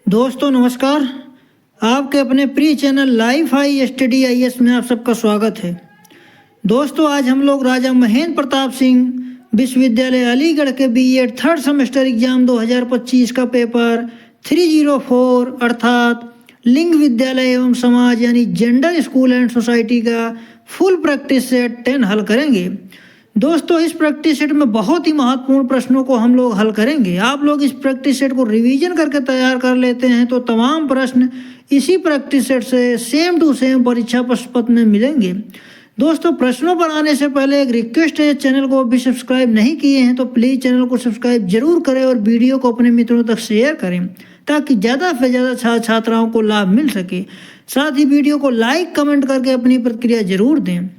दोस्तों नमस्कार। आपके अपने प्रिय channel life high study IAS में आप सबका स्वागत है। दोस्तों आज हम लोग राजा महेंद्र प्रताप सिंह विश्वविद्यालय अलीगढ़ के बीएड थर्ड सेमेस्टर एग्जाम 2025 का पेपर 304 अर्थात लिंग विद्यालय एवं समाज यानी जेंडर स्कूल एंड सोसाइटी का फुल प्रैक्टिस सेट 10 हल करेंगे। दोस्तों इस प्रैक्टिस सेट में बहुत ही महत्वपूर्ण प्रश्नों को हम लोग हल करेंगे। आप लोग इस प्रैक्टिस सेट को रिवीजन करके तैयार कर लेते हैं तो तमाम प्रश्न इसी प्रैक्टिस सेट से सेम टू सेम परीक्षा प्रश्न पत्र में मिलेंगे। दोस्तों प्रश्नों पर आने से पहले एक रिक्वेस्ट है, चैनल को अभी सब्सक्राइब नहीं किए हैं तो प्लीज़ चैनल को सब्सक्राइब जरूर करें और वीडियो को अपने मित्रों तक शेयर करें ताकि ज़्यादा से ज़्यादा छात्राओं को लाभ मिल सके। साथ ही वीडियो को लाइक कमेंट करके अपनी प्रतिक्रिया जरूर दें।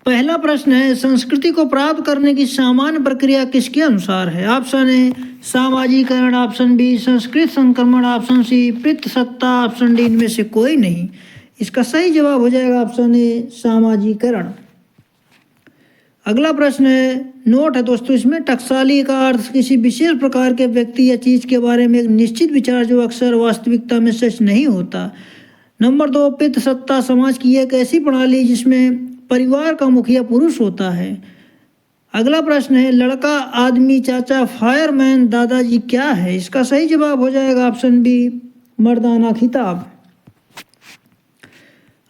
पहला प्रश्न है, संस्कृति को प्राप्त करने की सामान्य प्रक्रिया किसके अनुसार है? ऑप्शन ए सामाजिकरण, ऑप्शन बी संस्कृत संक्रमण, ऑप्शन सी पितृसत्ता, ऑप्शन डी इनमें से कोई नहीं। इसका सही जवाब हो जाएगा ऑप्शन ए सामाजिकरण। अगला प्रश्न है, नोट है दोस्तों इसमें, टकसाली का अर्थ किसी विशेष प्रकार के व्यक्ति या चीज के बारे में एक निश्चित विचार जो अक्सर वास्तविकता में सच नहीं होता। नंबर 2, पितृसत्ता समाज की एक ऐसी प्रणाली जिसमें परिवार का मुखिया पुरुष होता है। अगला प्रश्न है, लड़का आदमी चाचा फायरमैन दादाजी क्या है? इसका सही जवाब हो जाएगा ऑप्शन बी मर्दाना खिताब।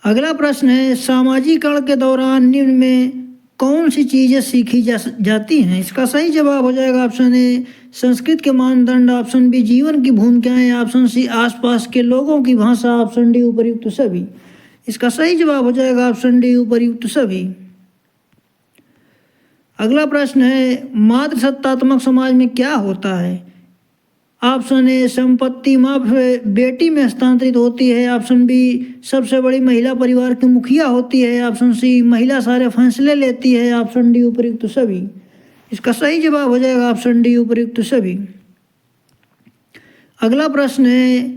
अगला प्रश्न है, सामाजिकरण के दौरान निम्न में कौन सी चीजें सीखी जाती हैं? इसका सही जवाब हो जाएगा ऑप्शन ए संस्कृत के मानदंड, ऑप्शन बी जीवन की भूमिकाएं, ऑप्शन सी आसपास के लोगों की भाषा, ऑप्शन डी उपर्युक्त सभी। इसका सही जवाब हो जाएगा ऑप्शन डी उपर्युक्त सभी। अगला प्रश्न है, मातृसत्तात्मक समाज में क्या होता है? ऑप्शन ए संपत्ति माँ बेटी में हस्तांतरित होती है, ऑप्शन बी सबसे बड़ी महिला परिवार की मुखिया होती है, ऑप्शन सी महिला सारे फैसले लेती है, ऑप्शन डी उपर्युक्त सभी। इसका सही जवाब हो जाएगा ऑप्शन डी उपर्युक्त सभी। अगला प्रश्न है,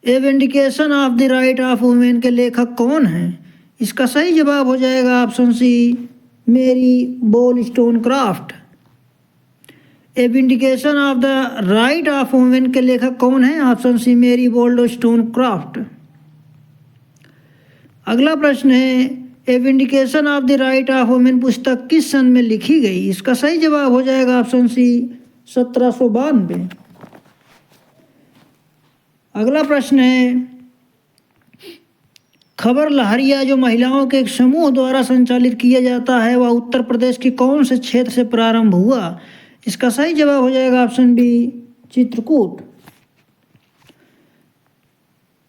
a vindication of the right of women के लेखक कौन हैं? इसका सही जवाब हो जाएगा option C Mary Wollstonecraft. A vindication of the right of women के लेखक कौन है? Option C Mary वॉलस्टोनक्राफ्ट। अगला प्रश्न है, a vindication of the right of women पुस्तक किस सन में लिखी गई? इसका सही जवाब हो जाएगा ऑप्शन सी 1792। अगला प्रश्न है, खबर लहरिया जो महिलाओं के एक समूह द्वारा संचालित किया जाता है वह उत्तर प्रदेश के कौन से क्षेत्र से प्रारंभ हुआ? इसका सही जवाब हो जाएगा option B Chitrakoot.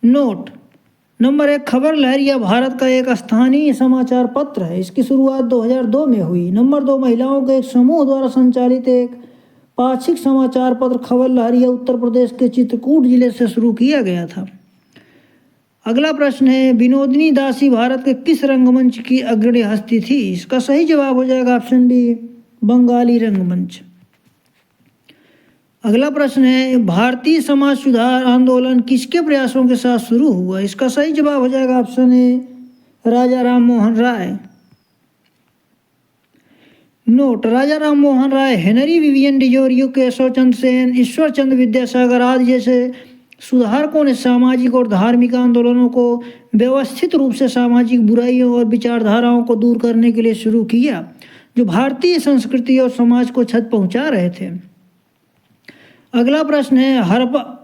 Note number 1, Khabar लहरिया भारत का एक स्थानीय समाचार पत्र है। इसकी शुरुआत 2002 में हुई। नंबर 2, महिलाओं के एक समूह द्वारा संचालित एक पाक्षिक समाचार पत्र खबर लहरिया उत्तर प्रदेश के चित्रकूट जिले से शुरू किया गया था। अगला प्रश्न है, विनोदिनी दासी भारत के किस रंगमंच की अग्रणी हस्ती थी? इसका सही जवाब हो जाएगा ऑप्शन डी बंगाली रंगमंच। अगला प्रश्न है, भारतीय समाज सुधार आंदोलन किसके प्रयासों के साथ शुरू हुआ? इसका सही जवाब हो जाएगा option A Raja Ram Mohan Roy. Note, Raja Ram Mohan Roy Henry Vivian डिजोरियो, केशव चंद्र सेन, ईश्वर चंद्र विद्यासागर आदि जैसे सुधारकों ने सामाजिक और धार्मिक आंदोलनों को व्यवस्थित रूप से सामाजिक बुराइयों और विचारधाराओं को दूर करने के लिए शुरू किया जो भारतीय संस्कृति और समाज को क्षति पहुंचा रहे थे। अगला प्रश्न है,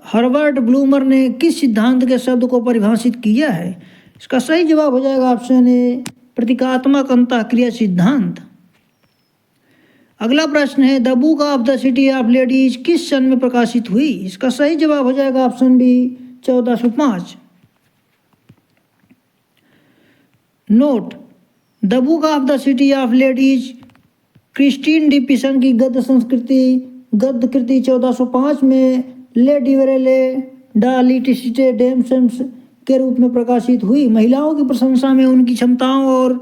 हर्बर्ट ब्लूमर ने किस सिद्धांत के शब्द को परिभाषित किया है? इसका सही जवाब हो जाएगा ऑप्शन ए प्रतीकात्मक अंतःक्रिया सिद्धांत। अगला प्रश्न है, the book of the city of ladies किस सन में प्रकाशित हुई? इसका सही जवाब हो जाएगा option B 1405। Note, the book of the city of ladies Christine de Pisan की गद्य कृति 1405 में लेडी वेरेले डा लिटिसिटे डेम्सम्स के रूप में प्रकाशित हुई। महिलाओं की प्रशंसा में उनकी क्षमताओं और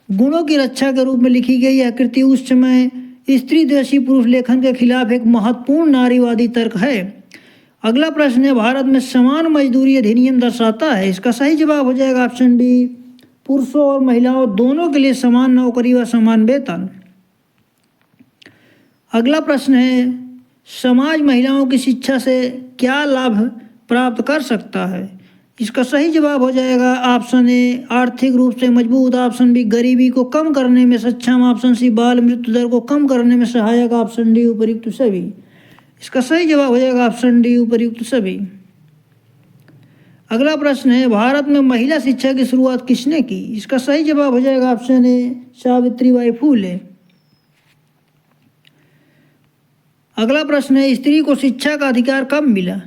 गुणों की रक्षा के रूप में लिखी गई यह कृति उस समय स्त्री द्वेषी पुरुष लेखन के खिलाफ एक महत्वपूर्ण नारीवादी तर्क है। अगला प्रश्न है, भारत में समान मजदूरी अधिनियम दर्शाता है? इसका सही जवाब हो जाएगा ऑप्शन बी पुरुषों और महिलाओं दोनों के लिए समान नौकरी व समान वेतन। अगला प्रश्न है, समाज महिलाओं की शिक्षा से क्या लाभ प्राप्त कर सकता है? इसका सही जवाब हो जाएगा ऑप्शन ए आर्थिक रूप से मजबूत, ऑप्शन बी गरीबी को कम करने में सक्षम, ऑप्शन सी बाल मृत्यु दर को कम करने में सहायक, ऑप्शन डी उपर्युक्त सभी। इसका सही जवाब हो जाएगा ऑप्शन डी उपर्युक्त सभी। अगला प्रश्न है भारत में महिला शिक्षा की शुरुआत किसने की? इसका सही जवाब हो जाएगा ऑप्शन ए सावित्रीबाई फूले। अगला प्रश्न है स्त्री को शिक्षा का अधिकार कब मिला?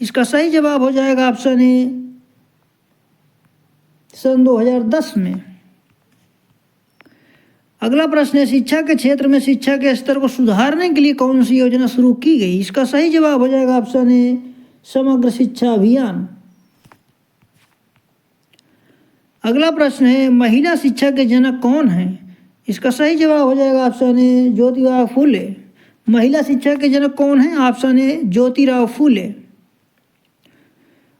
इसका सही जवाब हो जाएगा ऑप्शन ए सन 2010 में। अगला प्रश्न है शिक्षा के क्षेत्र में शिक्षा के स्तर को सुधारने के लिए कौन सी योजना शुरू की गई? इसका सही जवाब हो जाएगा ऑप्शन ए समग्र शिक्षा अभियान। अगला प्रश्न है महिला शिक्षा के जनक कौन है? इसका सही जवाब हो जाएगा ऑप्शन ए ज्योतिराव फूले। महिला शिक्षा के जनक कौन है? ऑप्शन ए ज्योतिराव फूले।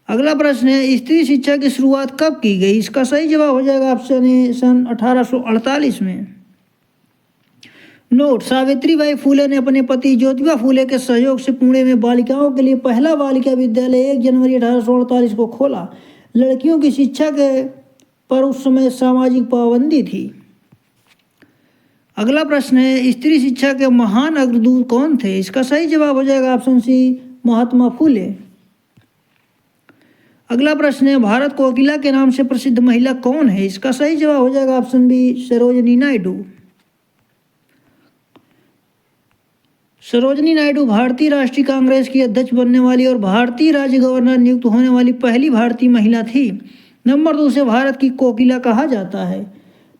अगला प्रश्न है स्त्री शिक्षा की शुरुआत कब की गई? इसका सही जवाब हो जाएगा ऑप्शन ए सन 1848 में। नोट, सावित्रीबाई फूले ने अपने पति ज्योतिबा फूले के सहयोग से पुणे में बालिकाओं के लिए पहला बालिका विद्यालय 1 जनवरी 1848 को खोला। लड़कियों की शिक्षा के पर उस समय सामाजिक पाबंदी थी। अगला प्रश्न है स्त्री शिक्षा के महान अग्रदूत कौन थे? इसका सही जवाब हो जाएगा ऑप्शन सी महात्मा फूले। अगला प्रश्न है भारत कोकिला के नाम से प्रसिद्ध महिला कौन है? इसका सही जवाब हो जाएगा ऑप्शन बी सरोजिनी नायडू। सरोजिनी नायडू भारतीय राष्ट्रीय कांग्रेस की अध्यक्ष बनने वाली और भारतीय राज्य गवर्नर नियुक्त होने वाली पहली भारतीय महिला थी। नंबर 2 से भारत की कोकिला कहा जाता है।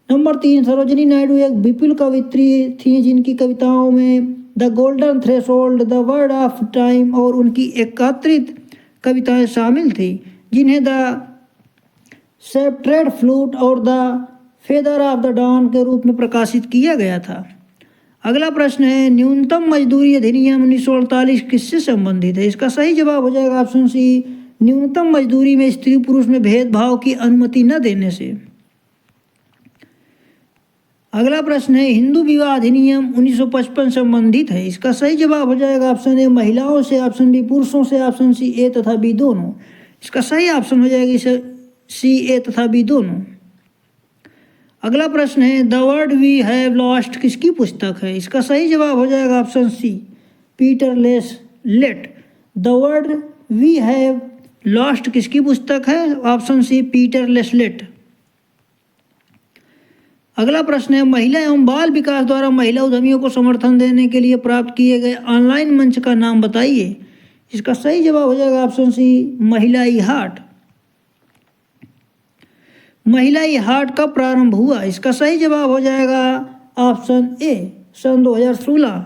नंबर 3 सरोजिनी नायडू एक विपुल कवयित्री थी जिनकी कविताओं में the golden threshold, the word of time और उनकी एकत्रित कविताएं शामिल थी जिन्हें द सेप्टेड फ्लूट और the feather of the dawn के रूप में प्रकाशित किया गया था। अगला प्रश्न है न्यूनतम मजदूरी अधिनियम 1948 किससे संबंधित है? इसका सही जवाब हो जाएगा ऑप्शन सी न्यूनतम मजदूरी में स्त्री पुरुष में भेदभाव की अनुमति न देने से। अगला प्रश्न है हिंदू विवाह अधिनियम 1955 संबंधित है। इसका सही जवाब हो जाएगा ऑप्शन ए महिलाओं से, ऑप्शन बी पुरुषों से, ऑप्शन सी ए तथा बी दोनों। इसका सही ऑप्शन हो जाएगी सी ए तथा बी दोनों। अगला प्रश्न है the word we have lost किसकी पुस्तक है? इसका सही जवाब हो जाएगा ऑप्शन सी पीटर लेट। The word we have lost किसकी पुस्तक है? ऑप्शन सी पीटर लेट। अगला प्रश्न है महिला एवं बाल विकास द्वारा महिला उद्यमियों को समर्थन देने के लिए प्राप्त किए गए ऑनलाइन मंच का नाम बताइए। इसका सही जवाब हो जाएगा ऑप्शन सी महिला ई हाट। महिला ई हाट कब प्रारंभ हुआ? इसका सही जवाब हो जाएगा ऑप्शन ए सन 2016।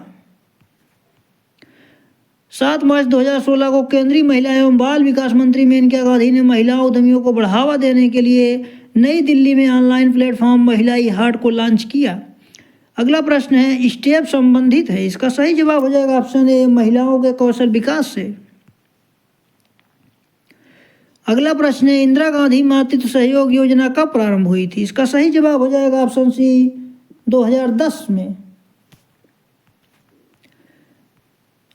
7 मार्च 2016 को केंद्रीय महिला एवं बाल विकास मंत्री मेनका गांधी ने महिला उद्यमियों को बढ़ावा देने के लिए नई दिल्ली में ऑनलाइन प्लेटफॉर्म महिला ई हाट को लॉन्च किया। अगला प्रश्न है स्टेप संबंधित है। इसका सही जवाब हो जाएगा ऑप्शन ए महिलाओं के कौशल विकास से। अगला प्रश्न है इंदिरा गांधी मातृत्व सहयोग योजना कब प्रारंभ हुई थी? इसका सही जवाब हो जाएगा ऑप्शन सी 2010 में।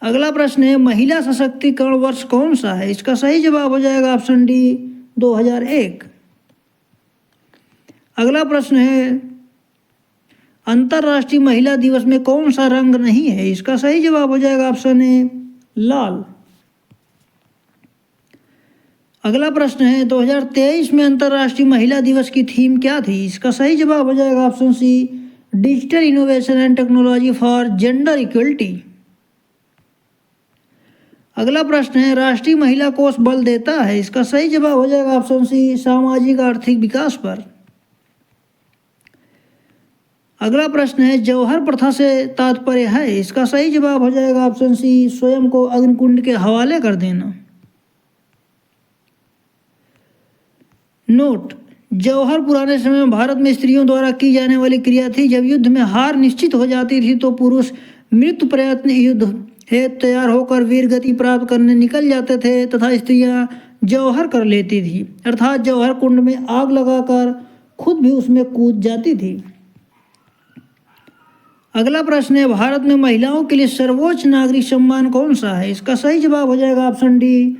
अगला प्रश्न है महिला सशक्तिकरण वर्ष कौन सा है? इसका सही जवाब हो जाएगा ऑप्शन डी 2001। अगला प्रश्न है अंतर्राष्ट्रीय महिला दिवस में कौन सा रंग नहीं है? इसका सही जवाब हो जाएगा ऑप्शन ए लाल। अगला प्रश्न है 2023 में अंतर्राष्ट्रीय महिला दिवस की थीम क्या थी? इसका सही जवाब हो जाएगा option C digital innovation and technology for gender equality. अगला प्रश्न है राष्ट्रीय महिला कोष बल देता है। इसका सही जवाब हो जाएगा ऑप्शन सी सामाजिक आर्थिक विकास पर। अगला प्रश्न है जौहर प्रथा से तात्पर्य है। इसका सही जवाब हो जाएगा ऑप्शन सी स्वयं को अग्निकुंड के हवाले कर देना। नोट, जौहर पुराने समय में भारत में स्त्रियों द्वारा की जाने वाली क्रिया थी। जब युद्ध में हार निश्चित हो जाती थी तो पुरुष मृत्यु प्रयत्न युद्ध हेतु तैयार होकर वीर गति प्राप्त करने निकल जाते थे तथा स्त्रियां जौहर कर लेती थी, अर्थात जौहर कुंड में आग लगाकर खुद भी उसमें कूद जाती थी। अगला प्रश्न है, भारत में महिलाओं के लिए सर्वोच्च नागरिक सम्मान कौन सा है? इसका सही जवाब हो जाएगा ऑप्शन डी,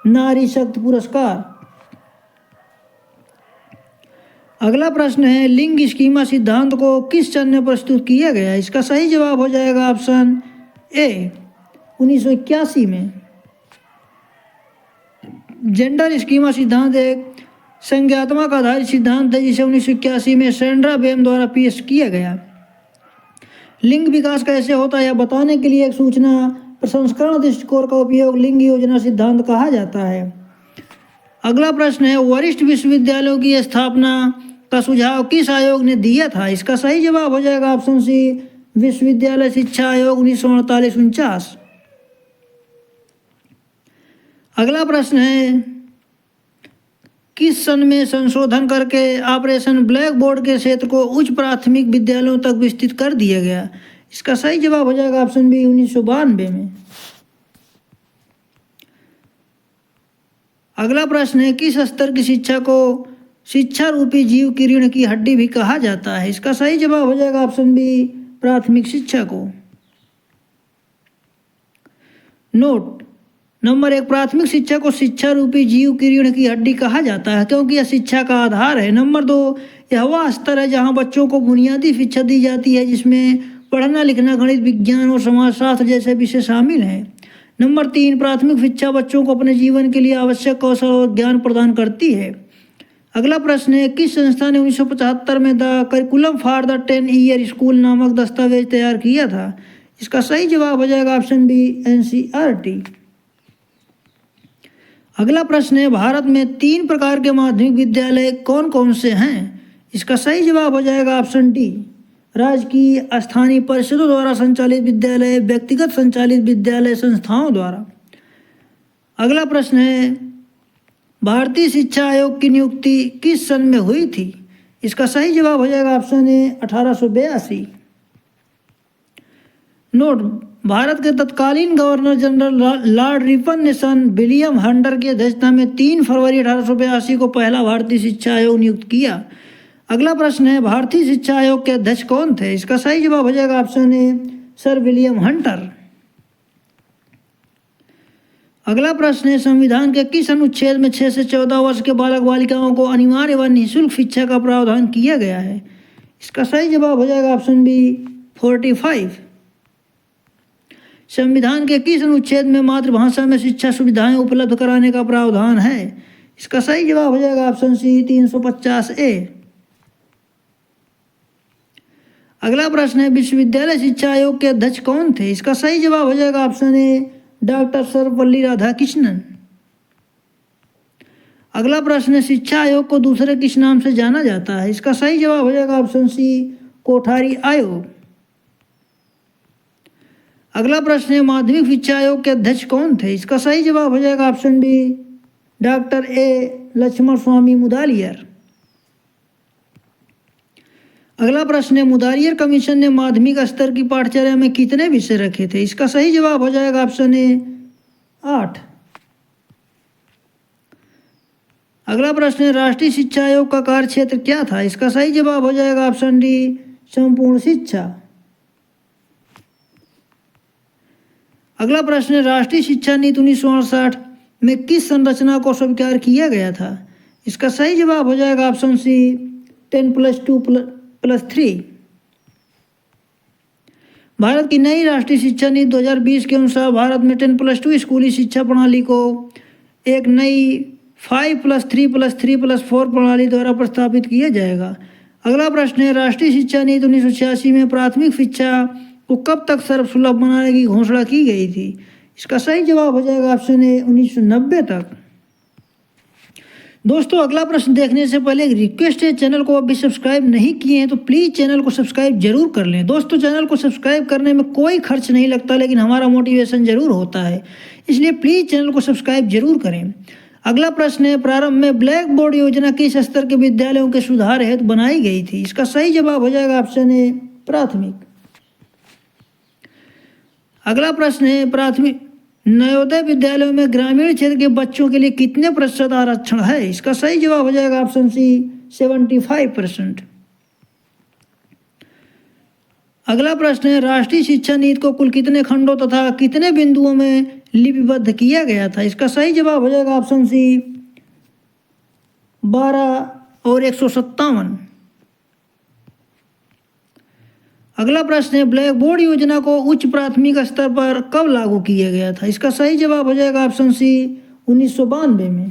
नारी शक्ति पुरस्कार। अगला प्रश्न है, लिंग स्कीमा सिद्धांत को किस सन में प्रस्तुत किया गया? इसका सही जवाब हो जाएगा ऑप्शन ए, 1981 में। जेंडर स्कीमा सिद्धांत एक संज्ञात्मक आधारित सिद्धांत है जिसे 1981 में सैंड्रा बेम द्वारा पेश किया गया। लिंग विकास कैसे होता है यह बताने के लिए एक सूचना प्रसंस्करण दृष्टिकोण का उपयोग लिंग योजना सिद्धांत कहा जाता है। अगला प्रश्न है, वरिष्ठ विश्वविद्यालयों की स्थापना का सुझाव किस आयोग ने दिया था? इसका सही जवाब हो जाएगा ऑप्शन सी, विश्वविद्यालय शिक्षा आयोग 1948-49। अगला प्रश्न है, किस सन में संशोधन करके ऑपरेशन ब्लैक बोर्ड के क्षेत्र को उच्च प्राथमिक विद्यालयों तक विस्तृत कर दिया गया? इसका सही जवाब हो जाएगा ऑप्शन बी, 1992 में। अगला प्रश्न है, किस स्तर की शिक्षा को शिक्षा रूपी जीव की रीढ़ की हड्डी भी कहा जाता है? इसका सही जवाब हो जाएगा ऑप्शन बी, प्राथमिक शिक्षा को। नोट नंबर 1, प्राथमिक शिक्षा को शिक्षा रूपी जीव की रीढ़ की हड्डी कहा जाता है क्योंकि यह शिक्षा का आधार है। नंबर 2, यह वह स्तर है जहां बच्चों को बुनियादी शिक्षा दी जाती है जिसमें पढ़ना लिखना, गणित, विज्ञान और समाजशास्त्र जैसे विषय शामिल हैं। नंबर 3, प्राथमिक शिक्षा बच्चों को अपने जीवन के लिए आवश्यक कौशल और ज्ञान प्रदान करती है। अगला प्रश्न है, किस संस्था ने 1975 में the curriculum for the 10 year school नामक दस्तावेज तैयार किया था? इसका सही जवाब हो जाएगा ऑप्शन बी, NCERT। अगला प्रश्न है, भारत में 3 प्रकार के माध्यमिक विद्यालय कौन कौन से हैं? इसका सही जवाब हो जाएगा ऑप्शन डी, राजकीय, स्थानीय परिषदों द्वारा संचालित विद्यालय, व्यक्तिगत संचालित विद्यालय संस्थाओं द्वारा। अगला प्रश्न है, भारतीय शिक्षा आयोग की नियुक्ति किस सन में हुई थी? इसका सही जवाब हो जाएगा ऑप्शन ए, 1882। नोट, भारत के तत्कालीन गवर्नर जनरल लॉर्ड रिपन ने सन विलियम हंटर की अध्यक्षता में 3 फरवरी 1882 को पहला भारतीय शिक्षा आयोग नियुक्त किया। अगला प्रश्न है, भारतीय शिक्षा आयोग के अध्यक्ष कौन थे? इसका सही जवाब हो जाएगा ऑप्शन ए, सर विलियम हंटर। अगला प्रश्न है, संविधान के किस अनुच्छेद में 6 से 14 वर्ष के बालक बालिकाओं को अनिवार्य व निःशुल्क शिक्षा का प्रावधान किया गया है? इसका सही जवाब हो जाएगा ऑप्शन बी, 45। संविधान के किस अनुच्छेद में मातृभाषा में शिक्षा सुविधाएं उपलब्ध कराने का प्रावधान है? इसका सही जवाब हो जाएगा ऑप्शन सी, 350A। अगला प्रश्न है, विश्वविद्यालय शिक्षा आयोग के अध्यक्ष कौन थे? इसका सही जवाब हो जाएगा ऑप्शन ए, डॉक्टर सर्वपल्ली राधाकृष्णन। अगला प्रश्न है, शिक्षा आयोग को दूसरे किस नाम से जाना जाता है? इसका सही जवाब हो जाएगा ऑप्शन सी, कोठारी आयोग। अगला प्रश्न है, माध्यमिक शिक्षा आयोग के अध्यक्ष कौन थे? इसका सही जवाब हो जाएगा option B, doctor A Lakshmana Swami Mudaliar. अगला प्रश्न है, मुदालियर कमीशन ने माध्यमिक स्तर की पाठ्यचर्या में कितने विषय रखे थे? इसका सही जवाब हो जाएगा ऑप्शन ए, 8। अगला प्रश्न है, राष्ट्रीय शिक्षा आयोग का कार्य क्षेत्र क्या था? इसका सही जवाब हो जाएगा ऑप्शन डी, संपूर्ण शिक्षा। अगला प्रश्न है, राष्ट्रीय शिक्षा नीति 1968 में किस संरचना को स्वीकार किया गया था? इसका सही जवाब हो जाएगा ऑप्शन सी, 10+2+3। भारत की नई राष्ट्रीय शिक्षा नीति 2020 के अनुसार भारत में 10+2 स्कूली शिक्षा प्रणाली को एक नई 5+3+3+4 प्रणाली द्वारा प्रस्तावित किया जाएगा। अगला प्रश्न है, राष्ट्रीय शिक्षा नीति 1986 में प्राथमिक शिक्षा को कब तक सर्वसुलभ बनाने की घोषणा की गई थी? इसका सही जवाब हो जाएगा ऑप्शन ए, 1990 तक। दोस्तों, अगला प्रश्न देखने से पहले एक रिक्वेस्ट है, चैनल को अभी सब्सक्राइब नहीं किए हैं तो प्लीज़ चैनल को सब्सक्राइब जरूर कर लें। दोस्तों, चैनल को सब्सक्राइब करने में कोई खर्च नहीं लगता लेकिन हमारा मोटिवेशन जरूर होता है, इसलिए प्लीज़ चैनल को सब्सक्राइब जरूर करें। अगला प्रश्न है, प्रारंभ में ब्लैक बोर्ड योजना किस स्तर के विद्यालयों के सुधार हेतु बनाई गई थी? इसका सही जवाब हो जाएगा ऑप्शन ए, प्राथमिक। अगला प्रश्न है, प्राथमिक नवोदय विद्यालयों में ग्रामीण क्षेत्र के बच्चों के लिए कितने प्रतिशत आरक्षण है? इसका सही जवाब हो जाएगा ऑप्शन सी, 75%। अगला प्रश्न है, राष्ट्रीय शिक्षा नीति को कुल कितने खंडों तथा कितने बिंदुओं में लिपिबद्ध किया गया था? इसका सही जवाब हो जाएगा ऑप्शन सी 12 और 157। अगला प्रश्न है, ब्लैक बोर्ड योजना को उच्च प्राथमिक स्तर पर कब लागू किया गया था? इसका सही जवाब हो जाएगा ऑप्शन सी 1992 में।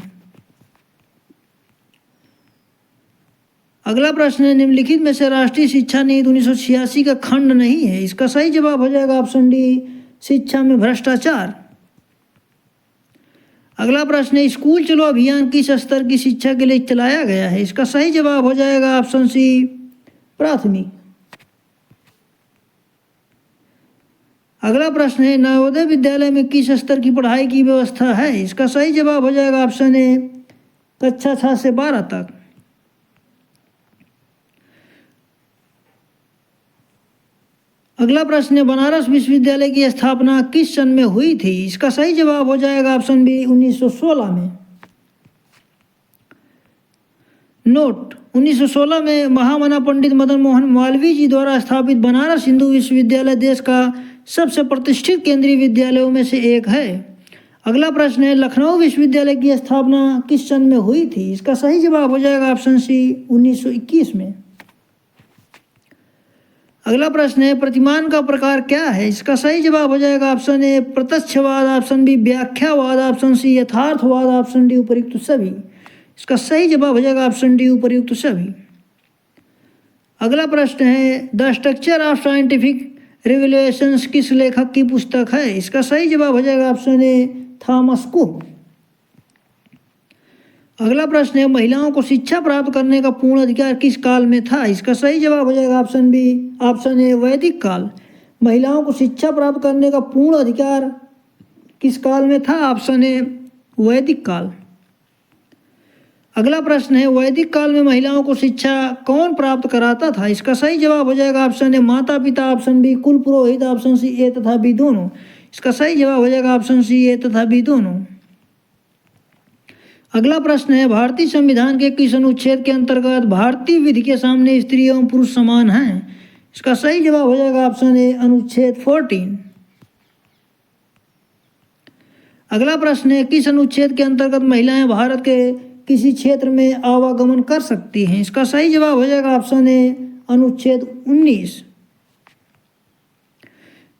अगला प्रश्न है, निम्नलिखित में से राष्ट्रीय शिक्षा नीति 1986 का खंड नहीं है। इसका सही जवाब हो जाएगा ऑप्शन डी शिक्षा में भ्रष्टाचार। अगला प्रश्न है, स्कूल चलो अभियान किस स्तर की शिक्षा के लिए चलाया गया है? इसका सही जवाब हो जाएगा ऑप्शन सी प्राथमिक। अगला प्रश्न है, नवोदय विद्यालय में किस स्तर की पढ़ाई की व्यवस्था है? इसका सही जवाब हो जाएगा ऑप्शन ए कक्षा 6 से 12 तक। अगला प्रश्न है, बनारस विश्वविद्यालय की स्थापना किस सन में हुई थी? इसका सही जवाब हो जाएगा ऑप्शन बी 1916 में। नोट, 1916 में महामना पंडित मदन मोहन मालवीय जी द्वारा स्थापित बनारस हिंदू विश्वविद्यालय देश का सबसे प्रतिष्ठित केंद्रीय विद्यालयों में से एक है। अगला प्रश्न है, लखनऊ विश्वविद्यालय की स्थापना किस सन में हुई थी? इसका सही जवाब हो जाएगा ऑप्शन सी 1921 में। अगला प्रश्न है, प्रतिमान का प्रकार क्या है? इसका सही जवाब हो जाएगा ऑप्शन ए प्रत्यक्षवाद, ऑप्शन बी व्याख्यावाद, ऑप्शन सी यथार्थवाद, ऑप्शन डी उपर्युक्त सभी। इसका सही जवाब हो जाएगा ऑप्शन डी उपर्युक्त सभी। अगला प्रश्न है, the structure of scientific revolutions किस लेखक की पुस्तक है? इसका सही जवाब हो जाएगा ऑप्शन ए थॉमस कुक। अगला प्रश्न है, महिलाओं को शिक्षा प्राप्त करने का पूर्ण अधिकार किस काल में था? इसका सही जवाब हो जाएगा ऑप्शन बी ऑप्शन ए वैदिक काल। महिलाओं को शिक्षा प्राप्त करने का पूर्ण अधिकार किस काल में था? ऑप्शन ए वैदिक काल। अगला प्रश्न है, वैदिक काल में महिलाओं को शिक्षा कौन प्राप्त कराता था? इसका सही जवाब हो जाएगा ऑप्शन ए माता पिता, ऑप्शन बी कुल पुरोहित, ऑप्शन सी ए तथा बी दोनों। इसका सही जवाब हो जाएगा ऑप्शन सी ए तथा बी दोनों। अगला प्रश्न है, भारतीय संविधान के किस अनुच्छेद के अंतर्गत भारतीय विधि के सामने स्त्री एवं पुरुष समान हैं? इसका सही जवाब हो जाएगा ऑप्शन ए अनुच्छेद 14। अगला प्रश्न है, किस अनुच्छेद के अंतर्गत महिलाएं भारत के किसी क्षेत्र में आवागमन कर सकती हैं? इसका सही जवाब हो जाएगा ऑप्शन ए अनुच्छेद 19।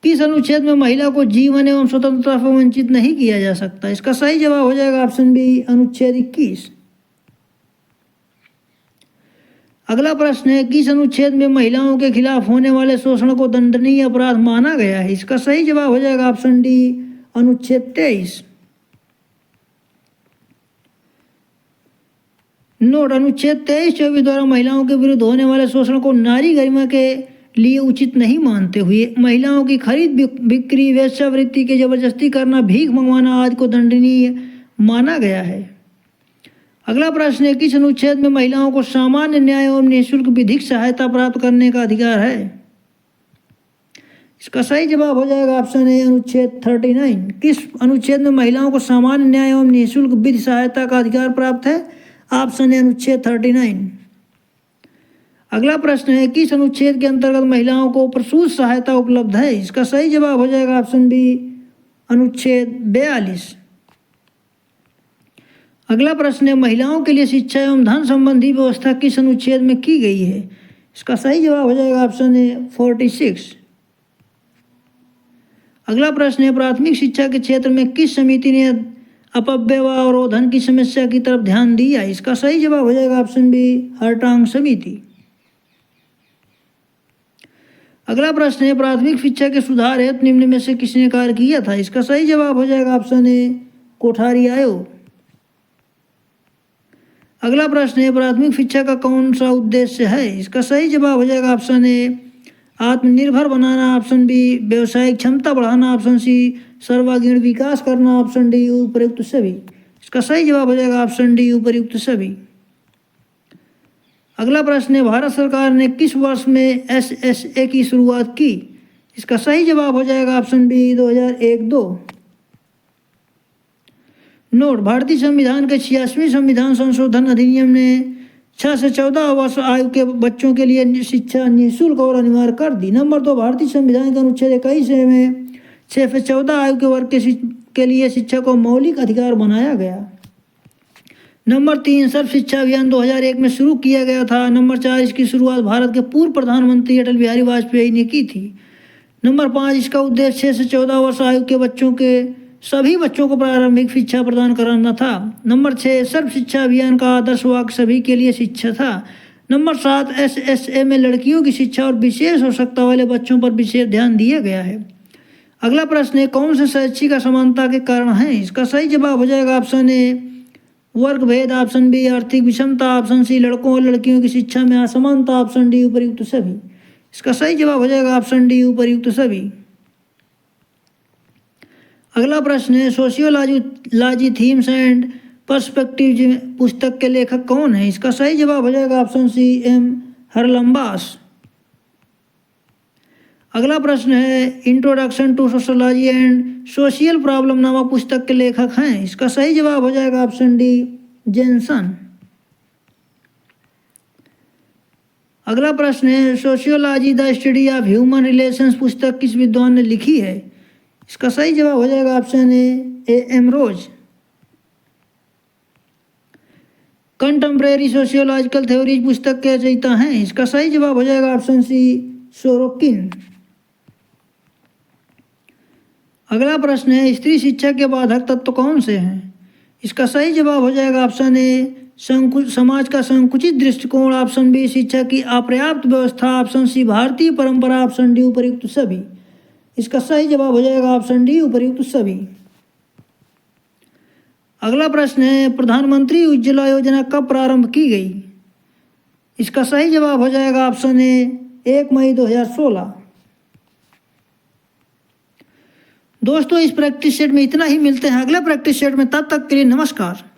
किस अनुच्छेद में महिला को जीवन एवं स्वतंत्रता से वंचित नहीं किया जा सकता? इसका सही जवाब हो जाएगा ऑप्शन बी अनुच्छेद 21। अगला प्रश्न है, किस अनुच्छेद में महिलाओं के खिलाफ होने वाले शोषण को दंडनीय अपराध माना गया है? इसका सही जवाब हो जाएगा ऑप्शन डी अनुच्छेद 23। नोट, अनुच्छेद 23-24 द्वारा महिलाओं के विरुद्ध होने वाले शोषण को नारी गरिमा के लिए उचित नहीं मानते हुए महिलाओं की खरीद बिक्री, वेश्यावृत्ति के जबरदस्ती करना, भीख मंगवाना आदि को दंडनीय माना गया है। अगला प्रश्न है, किस अनुच्छेद में महिलाओं को सामान्य न्याय एवं निःशुल्क विधिक सहायता प्राप्त करने का अधिकार है? इसका सही जवाब हो जाएगा ऑप्शन ए अनुच्छेद 39। किस अनुच्छेद में महिलाओं को सामान्य न्याय एवं निःशुल्क विधि सहायता का अधिकार प्राप्त है? ऑप्शन ए अनुच्छेद 39। अगला प्रश्न है, किस अनुच्छेद के अंतर्गत महिलाओं को प्रसूति सहायता उपलब्ध है? इसका सही जवाब हो जाएगा ऑप्शन बी अनुच्छेद 42। अगला प्रश्न है, महिलाओं के लिए शिक्षा एवं धन संबंधी व्यवस्था किस अनुच्छेद में की गई है? इसका सही जवाब हो जाएगा ऑप्शन ए 46। अगला प्रश्न है, प्राथमिक शिक्षा के क्षेत्र में किस समिति ने अपव्यय व अवरोधन की समस्या की तरफ ध्यान दिया? इसका सही जवाब हो जाएगा ऑप्शन बी हरटांग समिति। अगला प्रश्न है, प्राथमिक शिक्षा के सुधार हेतु निम्न में से किसने कार्य किया था? इसका सही जवाब हो जाएगा ऑप्शन ए कोठारी आयोग। अगला प्रश्न है, प्राथमिक शिक्षा का कौन सा उद्देश्य है? इसका सही जवाब हो जाएगा ऑप्शन ए आत्मनिर्भर बनाना, ऑप्शन बी व्यवसायिक क्षमता बढ़ाना, ऑप्शन सी सर्वांगीण विकास करना, ऑप्शन डी उपर्युक्त सभी। इसका सही जवाब हो जाएगा ऑप्शन डी उपर्युक्त सभी। अगला प्रश्न है, भारत सरकार ने किस वर्ष में SSA की शुरुआत की? इसका सही जवाब हो जाएगा ऑप्शन बी 2001-2। नोट, भारतीय संविधान के 86वें संविधान संशोधन अधिनियम ने 6 से 14 वर्ष आयु के बच्चों के लिए शिक्षा निःशुल्क और अनिवार्य कर दी। नंबर 2, भारतीय संविधान के अनुच्छेद 21 में 6 से 14 आयु के वर्ग के लिए शिक्षा को मौलिक अधिकार बनाया गया। नंबर 3, सर्व शिक्षा अभियान 2001 में शुरू किया गया था। नंबर 4, इसकी शुरुआत भारत के पूर्व प्रधानमंत्री अटल बिहारी वाजपेयी ने की थी। नंबर 5, इसका उद्देश्य 6 से 14 वर्ष आयु के सभी बच्चों को प्रारंभिक शिक्षा प्रदान कराना था। नंबर 6, सर्व शिक्षा अभियान का आदर्श वाक्य सभी के लिए शिक्षा था। नंबर 7, SSA में लड़कियों की शिक्षा और विशेष आवश्यकता वाले बच्चों पर विशेष ध्यान दिया गया है। अगला प्रश्न है, कौन से शैक्षिक असमानता के कारण है? इसका सही जवाब हो जाएगा ऑप्शन ए वर्ग भेद, ऑप्शन बी आर्थिक विषमता, ऑप्शन सी लड़कों और लड़कियों की शिक्षा में असमानता, ऑप्शन डी उपर्युक्त सभी। इसका सही जवाब हो जाएगा ऑप्शन डी उपर्युक्त सभी। अगला प्रश्न है, सोशियोलॉजी थीम्स एंड पर्सपेक्टिव पुस्तक के लेखक कौन है? इसका सही जवाब हो जाएगा ऑप्शन सी M हरलम्बास। अगला प्रश्न है, introduction to sociology and social problem नामक पुस्तक के लेखक हैं? इसका सही जवाब हो जाएगा ऑप्शन डी जेनसन। अगला प्रश्न है, sociology the study of human relations पुस्तक किस विद्वान ने लिखी है? इसका सही जवाब हो जाएगा option A M Rose. Contemporary sociological theories पुस्तक के रचयिता हैं? इसका सही जवाब हो जाएगा ऑप्शन सी सोरोकिन। अगला प्रश्न है, स्त्री शिक्षा के बाधक तत्व कौन से हैं? इसका सही जवाब हो जाएगा ऑप्शन ए समाज का संकुचित दृष्टिकोण, ऑप्शन बी शिक्षा की अपर्याप्त व्यवस्था, ऑप्शन सी भारतीय परंपरा, ऑप्शन डी उपर्युक्त सभी। इसका सही जवाब हो जाएगा ऑप्शन डी उपर्युक्त सभी। अगला प्रश्न है, प्रधानमंत्री उज्ज्वला योजना कब प्रारंभ की गई? इसका सही जवाब हो जाएगा ऑप्शन ए 1 मई 2016। दोस्तों, इस प्रैक्टिस सेट में इतना ही। मिलते हैं अगले प्रैक्टिस सेट में, तब तक के लिए नमस्कार।